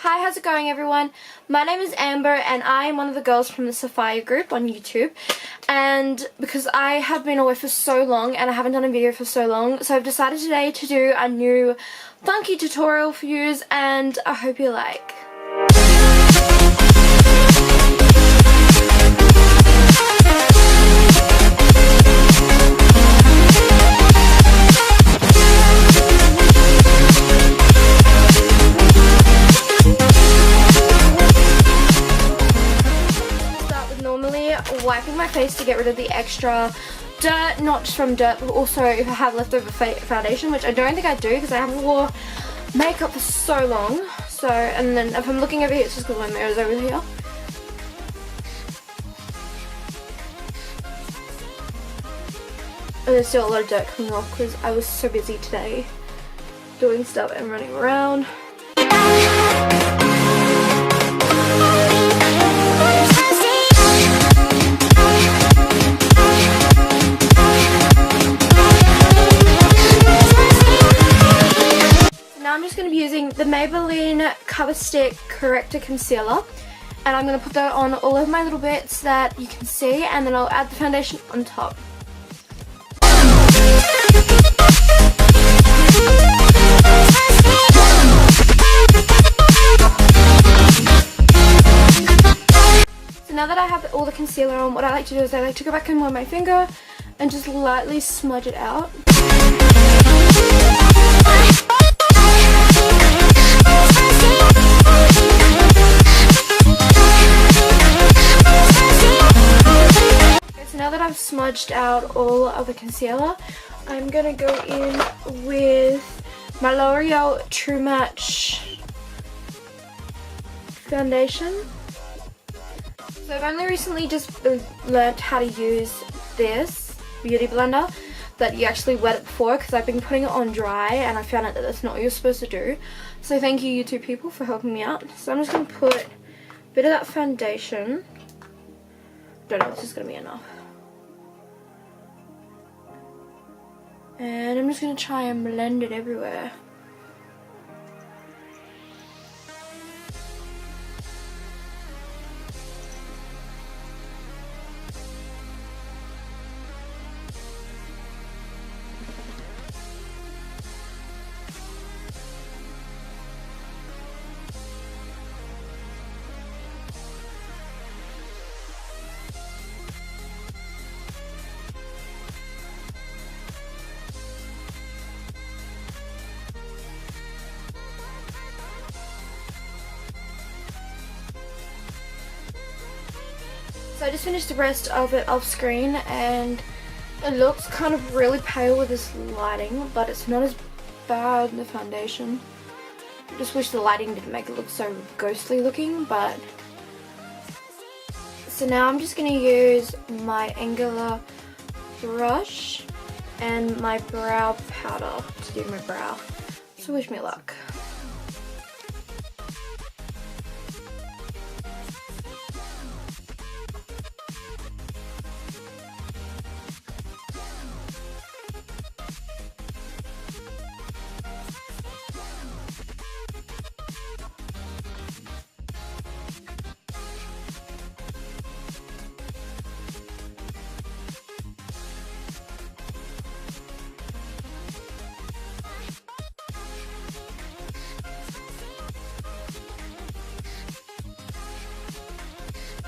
Hi, how's it going everyone? My name is Amber and I am one of the girls from the Sophia group on YouTube, and because I have been away for so long and I haven't done a video for so long, so I've decided today to do a new funky tutorial for you, and I hope you like. Wiping my face to get rid of the extra dirt, not just from dirt but also if I have leftover foundation, which I don't think I do because I haven't wore makeup for so long. So, and then if I'm looking over here, it's just because my mirror's over here. And there's still a lot of dirt coming off because I was so busy today doing stuff and running around. I'm just going to be using the Maybelline Cover Stick Corrector Concealer, and I'm going to put that on all of my little bits that you can see, and then I'll add the foundation on top. So now that I have all the concealer on, what I like to do is I like to go back in with my finger and just lightly smudge it out. Now that I've smudged out all of the concealer, I'm going to go in with my L'Oreal True Match foundation. So I've only recently just learnt how to use this beauty blender, that you actually wet it before, because I've been putting it on dry and I found out that that's not what you're supposed to do. So thank you, you two people, for helping me out. So I'm just going to put a bit of that foundation. Don't know if this is going to be enough. And I'm just going to try and blend it everywhere. So I just finished the rest of it off screen, and it looks kind of really pale with this lighting, but it's not as bad in the foundation. I just wish the lighting didn't make it look so ghostly looking, but... So now I'm just going to use my angular brush and my brow powder to do my brow. So wish me luck.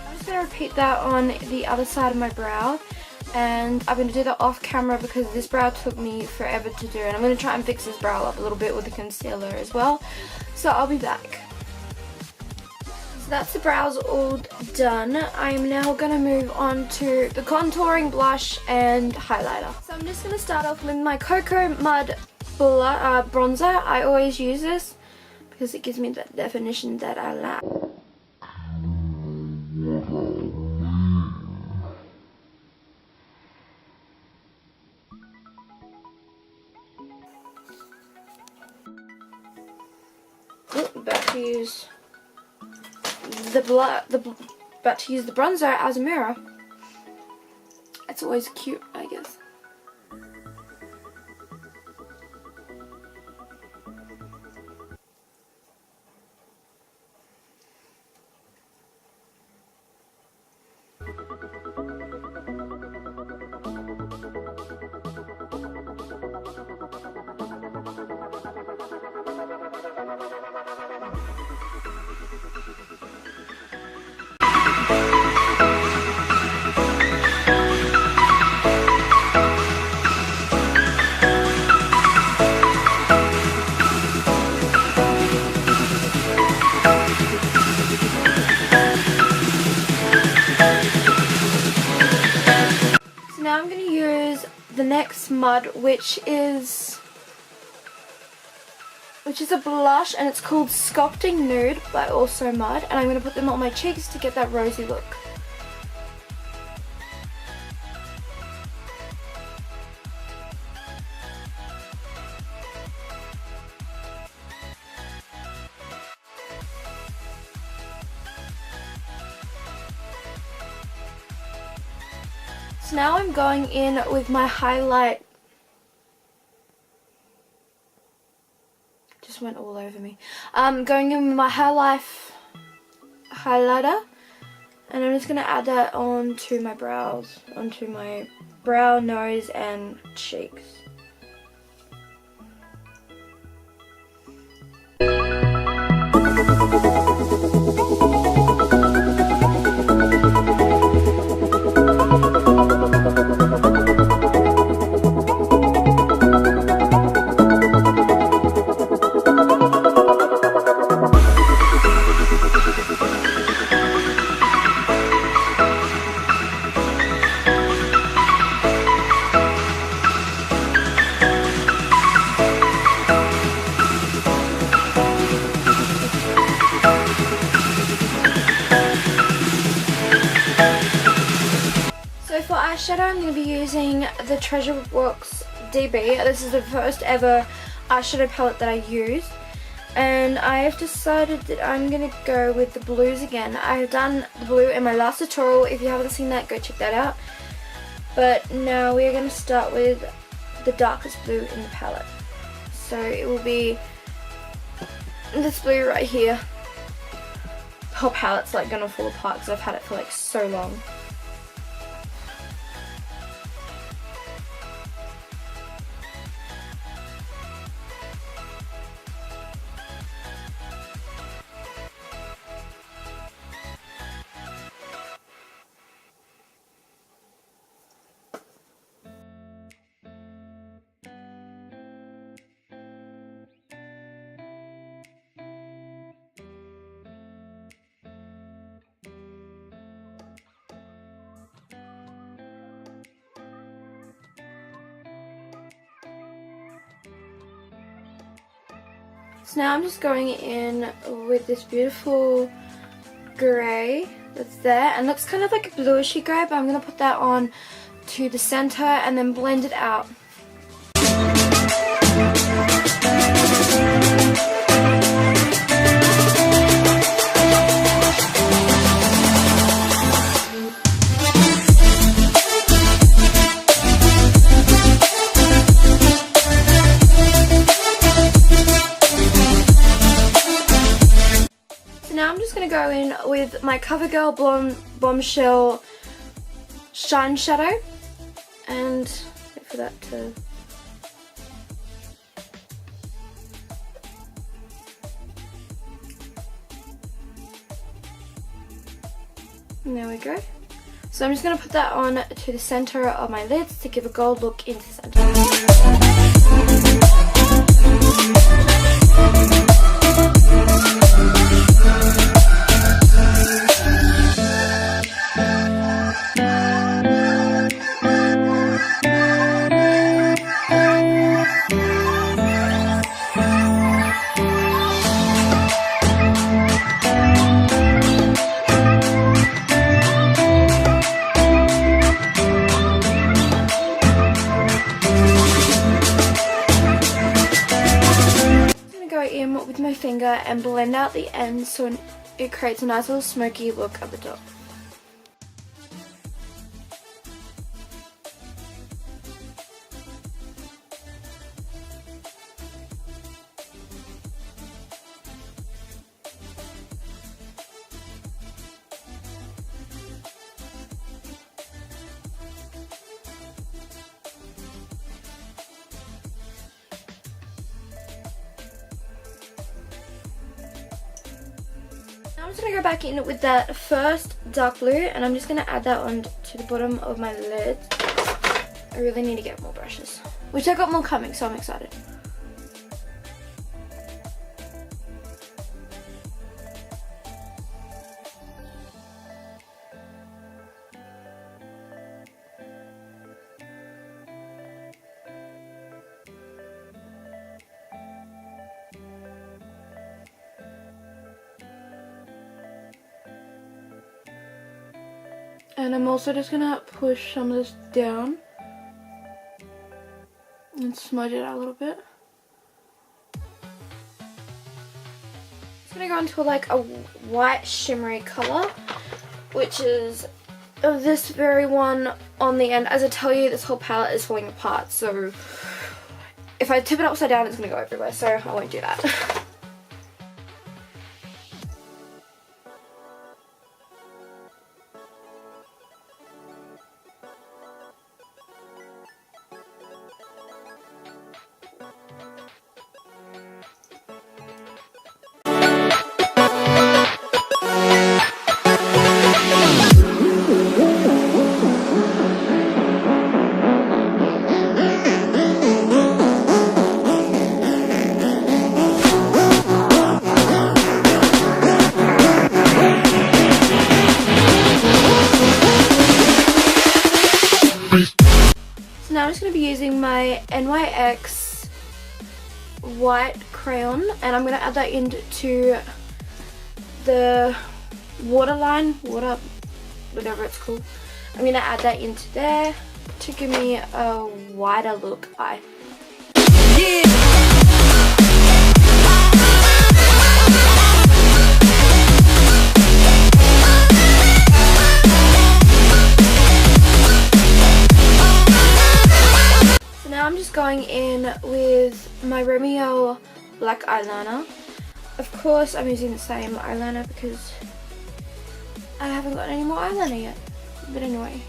I'm just going to repeat that on the other side of my brow, and I'm going to do that off camera because this brow took me forever to do, and I'm going to try and fix this brow up a little bit with the concealer as well, so I'll be back. So that's the brows all done. I'm now going to move on to the contouring blush and highlighter. So I'm just going to start off with my Cocoa Mud bronzer. I always use this because it gives me that definition that I like. About to use the bronzer as a mirror. It's always cute, I guess. Now I'm going to use the next mud, which is a blush, and it's called Sculpting Nude by Also Mud, and I'm going to put them on my cheeks to get that rosy look. So now I'm going in with my highlight. Just went all over me. Going in with my highlighter, and I'm just going to add that onto my brows, onto my brow, nose and cheeks. For eyeshadow, I'm going to be using the Treasure Box DB. This is the first ever eyeshadow palette that I used, and I have decided that I'm going to go with the blues again. I have done the blue in my last tutorial. If you haven't seen that, go check that out. But now we are going to start with the darkest blue in the palette. So it will be this blue right here. The whole palette's like going to fall apart because I've had it for like so long. So now I'm just going in with this beautiful grey that's there, and looks kind of like a bluishy grey, but I'm going to put that on to the center and then blend it out. Now I'm just going to go in with my CoverGirl Bombshell Shine Shadow and wait for that to... And there we go. So I'm just going to put that on to the center of my lids to give a gold look into the center. With my finger and blend out the ends so it creates a nice little smoky look at the top. just going to go back in with that first dark blue, and I'm just going to add that on to the bottom of my lid. I really need to get more brushes, which I got more coming, so I'm excited. And I'm also just gonna push some of this down and smudge it out a little bit. It's gonna go into like a white shimmery color, which is this very one on the end. As I tell you, this whole palette is falling apart, so if I tip it upside down, it's gonna go everywhere, so I won't do that. Now I'm just going to be using my NYX white crayon, and I'm going to add that into the waterline, whatever it's called. I'm going to add that into there to give me a wider look eye. Yeah. Now I'm just going in with my Romeo black eyeliner. Of course I'm using the same eyeliner because I haven't got any more eyeliner yet. But anyway.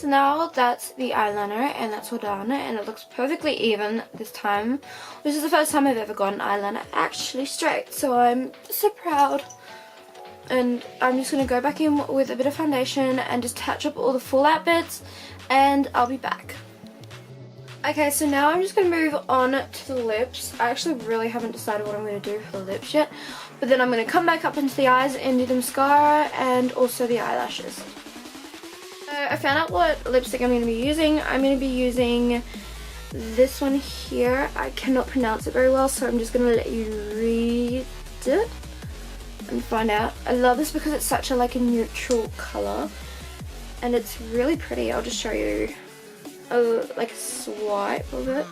Now that's the eyeliner and that's all done, and it looks perfectly even this time. This is the first time I've ever gotten eyeliner actually straight, so I'm so proud. And I'm just going to go back in with a bit of foundation and just touch up all the fallout bits, and I'll be back. Okay, so now I'm just going to move on to the lips. I actually really haven't decided what I'm going to do for the lips yet, but then I'm going to come back up into the eyes and do the mascara and also the eyelashes. I found out what lipstick I'm going to be using. I'm going to be using this one here. I cannot pronounce it very well, so I'm just going to let you read it and find out. I love this because it's such a like a neutral colour, and it's really pretty. I'll just show you like a swipe of it.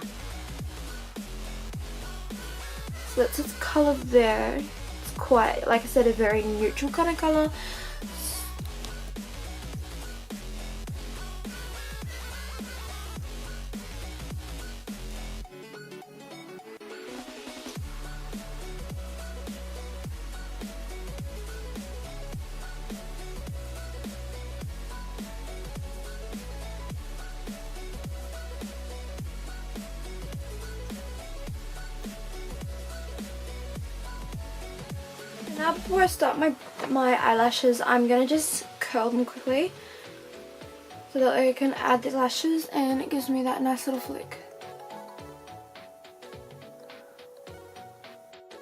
So that's its colour there. It's quite, like I said, a very neutral kind of colour. Now before I start my eyelashes, I'm going to just curl them quickly so that I can add the lashes and it gives me that nice little flick.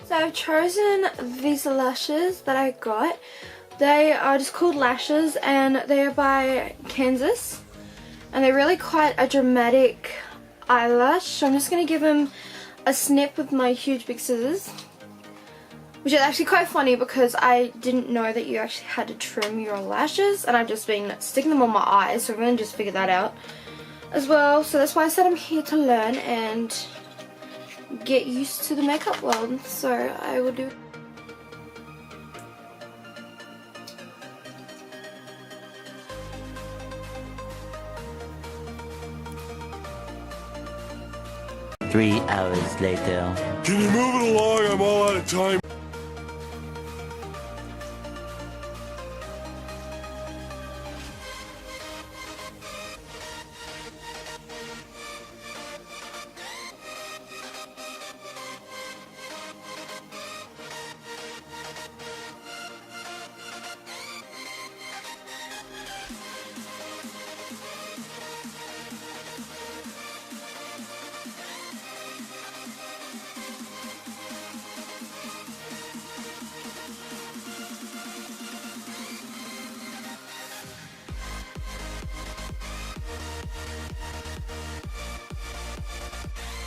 So I've chosen these lashes that I got. They are just called lashes and they are by Kansas, and they're really quite a dramatic eyelash. So I'm just going to give them a snip with my huge big scissors. Which is actually quite funny because I didn't know that you actually had to trim your lashes, and I've just been sticking them on my eyes, so I'm going to just figure that out as well. So that's why I said I'm here to learn and get used to the makeup world, so I will do. 3 hours later. Can you move it along? I'm all out of time.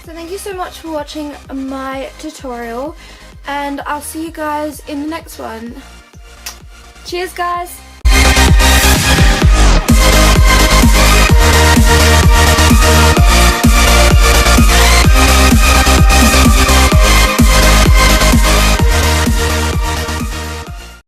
So thank you so much for watching my tutorial, and I'll see you guys in the next one. Cheers guys!